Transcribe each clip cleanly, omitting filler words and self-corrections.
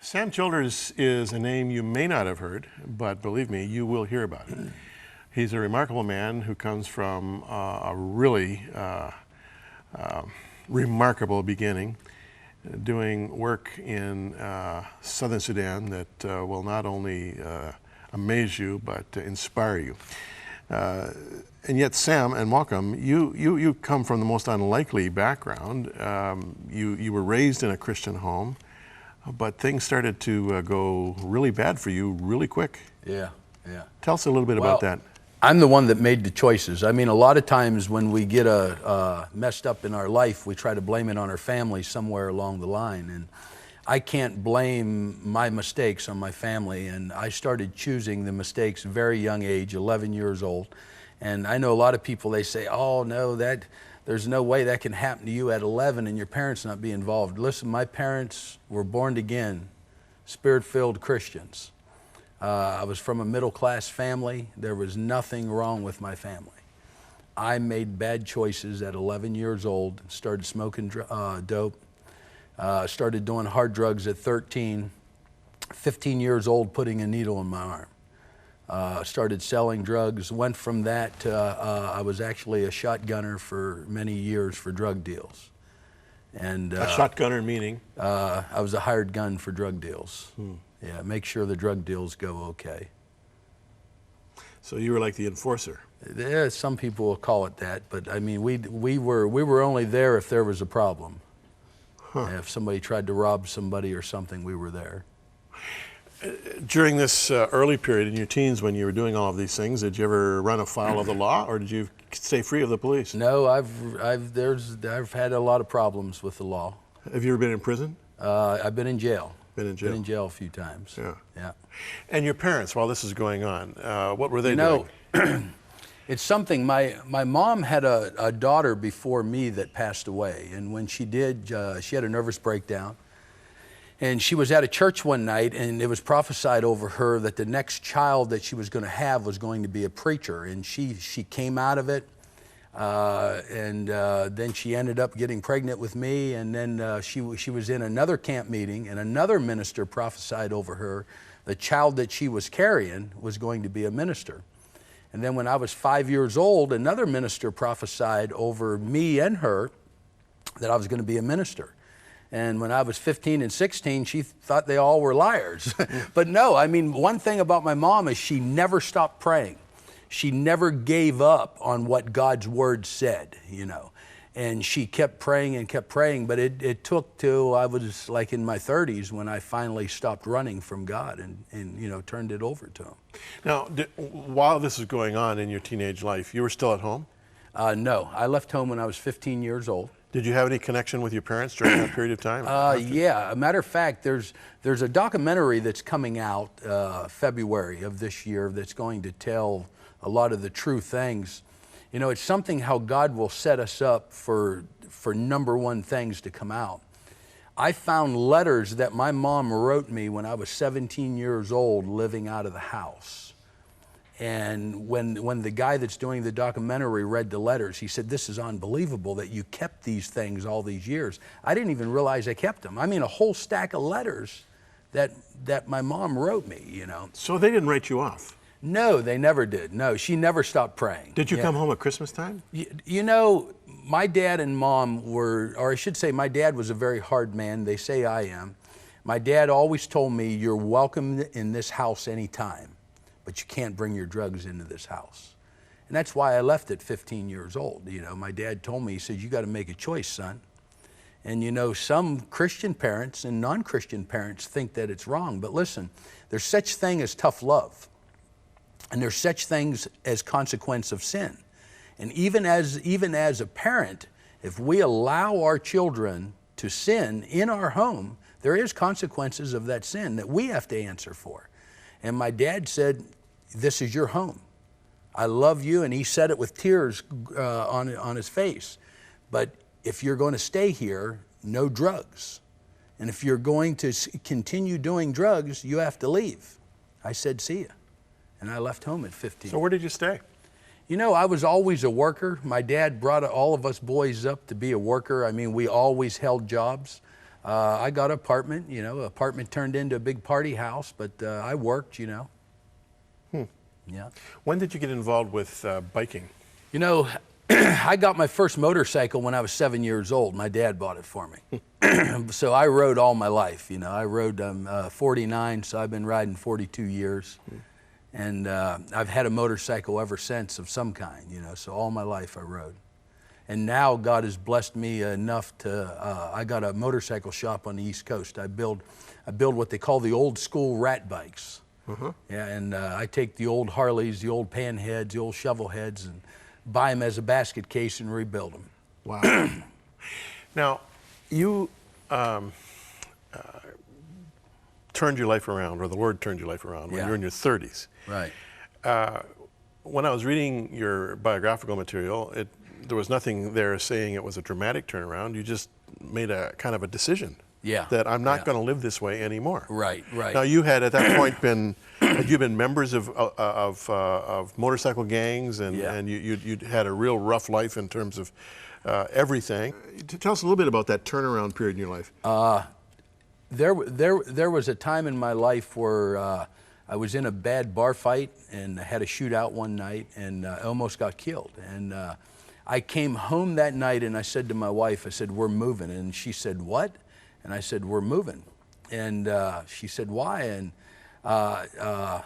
Sam Childers is a name you may not have heard, but believe me, you will hear about it. He's a remarkable man who comes from a really remarkable beginning, doing work in southern Sudan that will not only amaze you, but inspire you. And yet, Sam, and welcome, you come from the most unlikely background. You were raised in a Christian home, but things started to go really bad for you really quick. Yeah. Tell us a little bit about that. I'm the one that made the choices. I mean, a lot of times when we get messed up in our life, we try to blame it on our family somewhere along the line. And I can't blame my mistakes on my family. And I started choosing the mistakes very young age, 11 years old. And I know a lot of people, they say, oh no, there's no way that can happen to you at 11 and your parents not be involved. Listen, my parents were born again, Spirit-filled Christians. I was from a middle-class family. There was nothing wrong with my family. I made bad choices at 11 years old, started smoking dope, started doing hard drugs at 13, 15 years old, putting a needle in my arm. Started selling drugs, went from that to I was actually a shotgunner for many years for drug deals. And a shotgunner meaning? I was a hired gun for drug deals. Yeah, make sure the drug deals go okay. So you were like the enforcer? Yeah, some people will call it that, but I mean, we were only there if there was a problem. If somebody tried to rob somebody or something, we were there. During this early period in your teens when you were doing all of these things, did you ever run afoul of the law, or did you stay free of the police? No, I've had a lot of problems with the law. Have you ever been in prison? I've been in jail. Been in jail? Been in jail a few times. Yeah. And your parents, while this is going on, what were they doing? It's something, my mom had a daughter before me that passed away, and when she did, she had a nervous breakdown. And she was at a church one night, and it was prophesied over her that the next child that she was going to have was going to be a preacher. And she came out of it, and then she ended up getting pregnant with me. And then she was in another camp meeting, and another minister prophesied over her the child that she was carrying was going to be a minister. And then when I was 5 years old, another minister prophesied over me and her that I was going to be a minister. And when I was 15 and 16, she thought they all were liars. But no, I mean, one thing about my mom is she never stopped praying. She never gave up on what God's word said, you know. And she kept praying, but it took till I was like in my 30s when I finally stopped running from God and you know, turned it over to him. Now, while this was going on in your teenage life, you were still at home? No, I left home when I was 15 years old. Did you have any connection with your parents during that period of time? Yeah, a matter of fact, there's a documentary that's coming out February of this year that's going to tell a lot of the true things. You know, it's something how God will set us up for number one things to come out. I found letters that my mom wrote me when I was 17 years old living out of the house. And when the guy that's doing the documentary read the letters, he said, this is unbelievable that you kept these things all these years. I didn't even realize I kept them. I mean, a whole stack of letters that my mom wrote me, you know. So they didn't write you off? No, they never did. No, she never stopped praying. Did you come home at Christmas time? You know, my dad and mom were, or I should say my dad was a very hard man. They say I am. My dad always told me, you're welcome in this house anytime, but you can't bring your drugs into this house. And that's why I left at 15 years old. You know, my dad told me, he said, you got to make a choice, son. And you know, some Christian parents and non-Christian parents think that it's wrong, but listen, there's such thing as tough love. And there's such things as consequence of sin. And even as a parent, if we allow our children to sin in our home, there is consequences of that sin that we have to answer for. And my dad said, this is your home. I love you, and he said it with tears on his face. But if you're going to stay here, no drugs. And if you're going to continue doing drugs, you have to leave. I said, see ya. And I left home at 15. So where did you stay? You know, I was always a worker. My dad brought all of us boys up to be a worker. I mean, we always held jobs. I got an apartment, apartment turned into a big party house, but I worked, Yeah. When did you get involved with biking? I got my first motorcycle when I was 7 years old. My dad bought it for me. So I rode all my life, I rode 49, so I've been riding 42 years. And I've had a motorcycle ever since of some kind, so all my life I rode. And now God has blessed me enough to, I got a motorcycle shop on the East Coast. I build what they call the old school rat bikes. Yeah, and I take the old Harleys, the old panheads, the old shovel heads, and buy them as a basket case and rebuild them. Wow. Now, you turned your life around, or the Lord turned your life around when you were in your 30s. Right. When I was reading your biographical material, there was nothing there saying it was a dramatic turnaround. You just made a kind of a decision. Yeah. That I'm not going to live this way anymore. Right. Now, you had at that point had you been members of motorcycle gangs, and you had a real rough life in terms of everything. Tell us a little bit about that turnaround period in your life. There was a time in my life where I was in a bad bar fight and I had a shootout one night, and I almost got killed. And I came home that night and I said to my wife, I said, "We're moving." And she said, "What?" And I said, "We're moving." And she said, "Why?" And I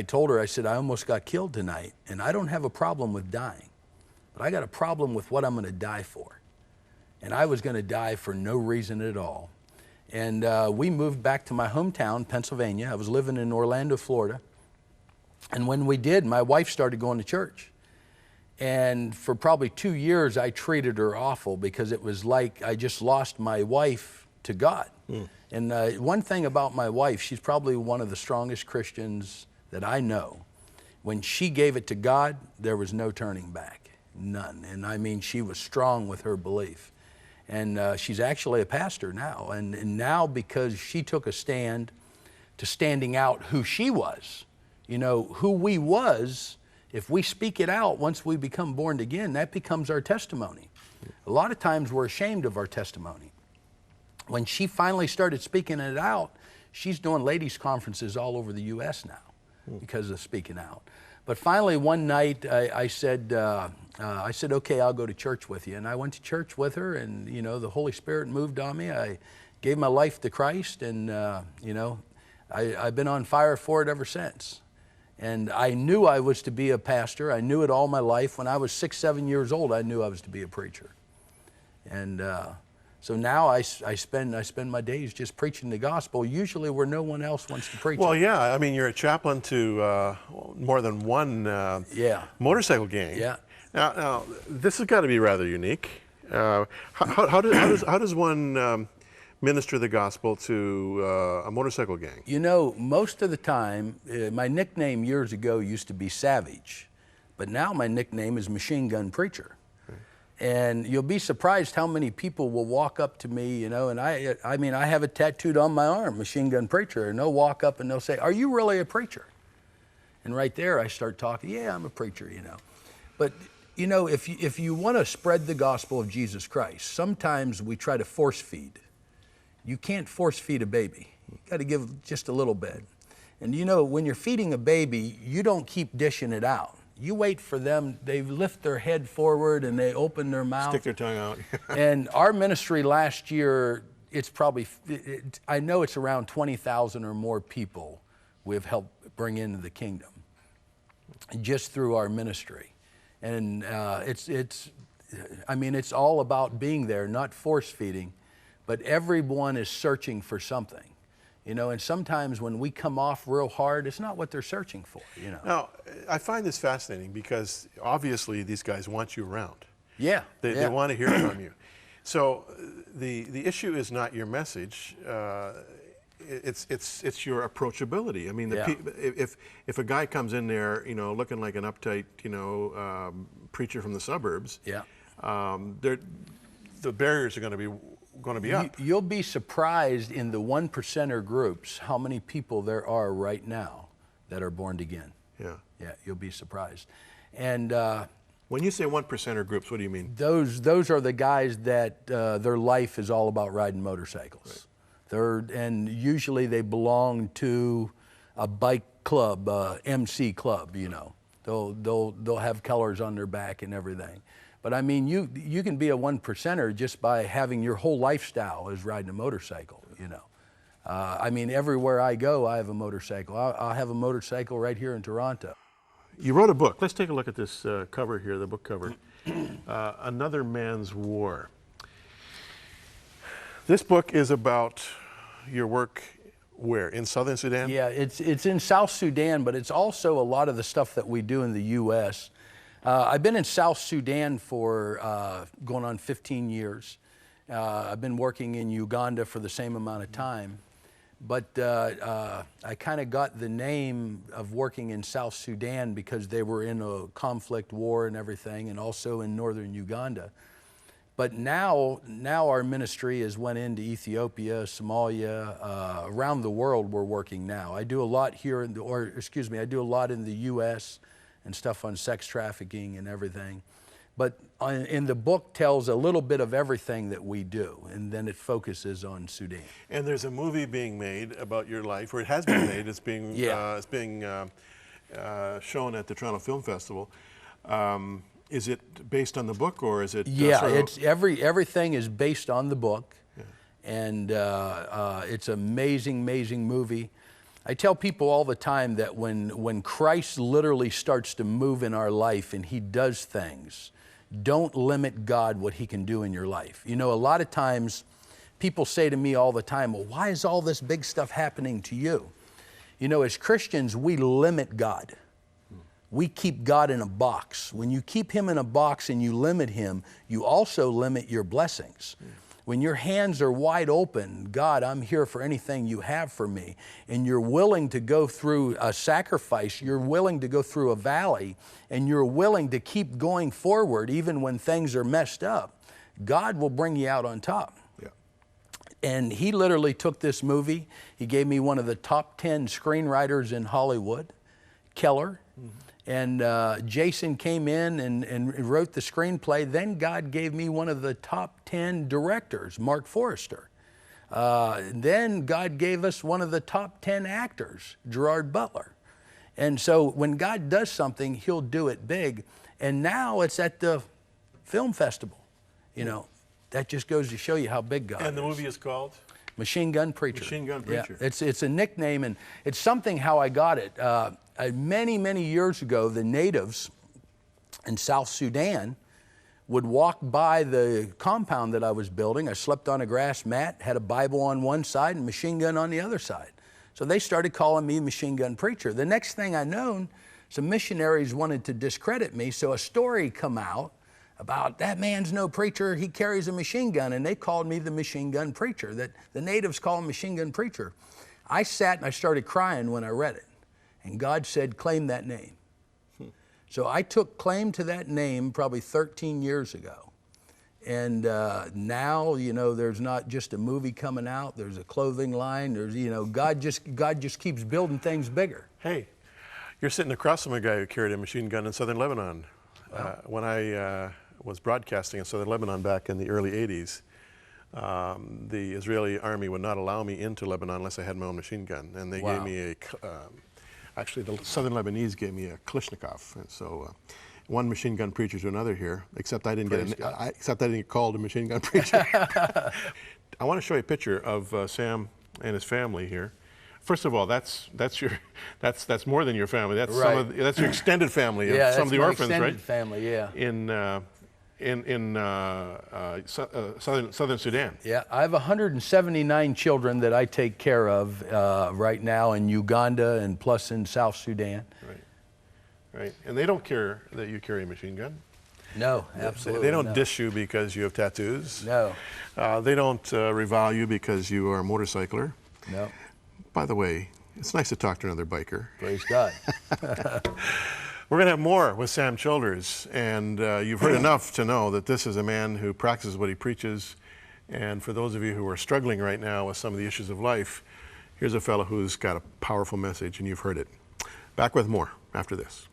told her, I said, "I almost got killed tonight, and I don't have a problem with dying, but I got a problem with what I'm going to die for." And I was going to die for no reason at all. And we moved back to my hometown, Pennsylvania. I was living in Orlando, Florida. And when we did, my wife started going to church. And for probably 2 years, I treated her awful because it was like I just lost my wife to God. And one thing about my wife, she's probably one of the strongest Christians that I know. When she gave it to God, there was no turning back, none. And I mean, she was strong with her belief. And she's actually a pastor now. And now, because she took a stand to standing out who she was, who we was, if we speak it out once we become born again, that becomes our testimony. A lot of times we're ashamed of our testimony. When she finally started speaking it out, she's doing ladies' conferences all over the U.S. now because of speaking out. But finally, one night, I said, "Okay, I'll go to church with you." And I went to church with her, and the Holy Spirit moved on me. I gave my life to Christ, and I've been on fire for it ever since. And I knew I was to be a pastor. I knew it all my life. When I was 6, 7 years old, I knew I was to be a preacher. And so now I spend my days just preaching the gospel, usually where no one else wants to preach. Well, it. yeah, I mean, you're a chaplain to more than one motorcycle gang. Yeah. Now this has got to be rather unique. How does one minister the gospel to a motorcycle gang? Most of the time, my nickname years ago used to be Savage, but now my nickname is Machine Gun Preacher. And you'll be surprised how many people will walk up to me, and I mean, I have it tattooed on my arm, Machine Gun Preacher, and they'll walk up and they'll say, "Are you really a preacher?" And right there I start talking, "Yeah, I'm a preacher, But, if you want to spread the gospel of Jesus Christ, sometimes we try to force feed. You can't force feed a baby. You got to give just a little bit. And when you're feeding a baby, you don't keep dishing it out. You wait for them, they lift their head forward and they open their mouth. Stick their tongue out. And our ministry last year, it's probably, I know it's around 20,000 or more people we've helped bring into the kingdom just through our ministry. And it's all about being there, not force feeding, but everyone is searching for something. And sometimes when we come off real hard, it's not what they're searching for, Now, I find this fascinating because obviously these guys want you around. Yeah. They want to hear from you. So the issue is not your message. It's your approachability. I mean, if a guy comes in there, looking like an uptight, preacher from the suburbs, the barriers are going to be up. You'll be surprised in the 1%er groups how many people there are right now that are born again. Yeah. Yeah, you'll be surprised. And When you say 1%er groups, what do you mean? Those are the guys that their life is all about riding motorcycles. Right. And usually they belong to a bike club, MC club, you know. They'll have colors on their back and everything. But I mean, you can be a 1%er just by having your whole lifestyle is riding a motorcycle, you know. I mean, everywhere I go, I have a motorcycle. I'll have a motorcycle right here in Toronto. You wrote a book. Let's take a look at this cover here, the book cover. Another Man's War. This book is about your work where? In Southern Sudan? Yeah, it's in South Sudan, but it's also a lot of the stuff that we do in the U.S. I've been in South Sudan for going on 15 years. I've been working in Uganda for the same amount of time. But I kind of got the name of working in South Sudan because they were in a conflict war and everything, and also in northern Uganda. But now our ministry has went into Ethiopia, Somalia, around the world we're working now. I do a lot here, I do a lot in the U.S. and stuff on sex trafficking and everything. But in the book tells a little bit of everything that we do, and then it focuses on Sudan. And there's a movie being made about your life, or it has been made. It's being shown at the Toronto Film Festival. Is it based on the book, or is it? Yeah, everything is based on the book, and it's an amazing movie. I tell people all the time that when Christ literally starts to move in our life and He does things, don't limit God what He can do in your life. You know, a lot of times people say to me all the time, well, why is all this big stuff happening to you? You know, as Christians, we limit God. We keep God in a box. When you keep Him in a box and you limit Him, you also limit your blessings. When your hands are wide open, God, I'm here for anything you have for me, and you're willing to go through a sacrifice, you're willing to go through a valley, and you're willing to keep going forward even when things are messed up, God will bring you out on top. Yeah. And He literally took this movie. He gave me one of the top 10 screenwriters in Hollywood, Keller. And Jason came in and wrote the screenplay. Then God gave me one of the top 10 directors, Mark Forrester. Then God gave us one of the top 10 actors, Gerard Butler. And so when God does something, He'll do it big. And now it's at the film festival. You know, that just goes to show you how big God is. And the movie is called? Machine Gun Preacher. Machine Gun Preacher. Yeah, it's a nickname, and it's something how I got it. Many years ago, the natives in South Sudan would walk by the compound that I was building. I slept on a grass mat, had a Bible on one side and machine gun on the other side. So they started calling me Machine Gun Preacher. The next thing I known, some missionaries wanted to discredit me, so a story come out about that man's no preacher, he carries a machine gun, and they called me the Machine Gun Preacher, that the natives call him Machine Gun Preacher. I sat and I started crying when I read it. And God said, claim that name. So I took claim to that name probably 13 years ago. And now, you know, there's not just a movie coming out, there's a clothing line, there's, you know, God just keeps building things bigger. Hey, you're sitting across from a guy who carried a machine gun in southern Lebanon. Wow. When I was broadcasting in southern Lebanon back in the early 80s, the Israeli army would not allow me into Lebanon unless I had my own machine gun. And they gave me a... Actually, the Southern Lebanese gave me a Kalashnikov, and so one machine gun preacher to another here. Except I didn't get called a machine gun preacher. I want to show you a picture of Sam and his family here. First of all, that's more than your family. That's right. That's your extended family. Yeah, some of the orphans, extended right? Family, yeah. In southern Sudan. Yeah, I have 179 children that I take care of right now in Uganda and plus in South Sudan. Right. And they don't care that you carry a machine gun. No, absolutely. They don't diss you because you have tattoos. No. They don't revile you because you are a motorcycler. No. By the way, it's nice to talk to another biker. Praise God. We're going to have more with Sam Childers, and you've heard enough to know that this is a man who practices what he preaches. And for those of you who are struggling right now with some of the issues of life, here's a fellow who's got a powerful message, and you've heard it. Back with more after this.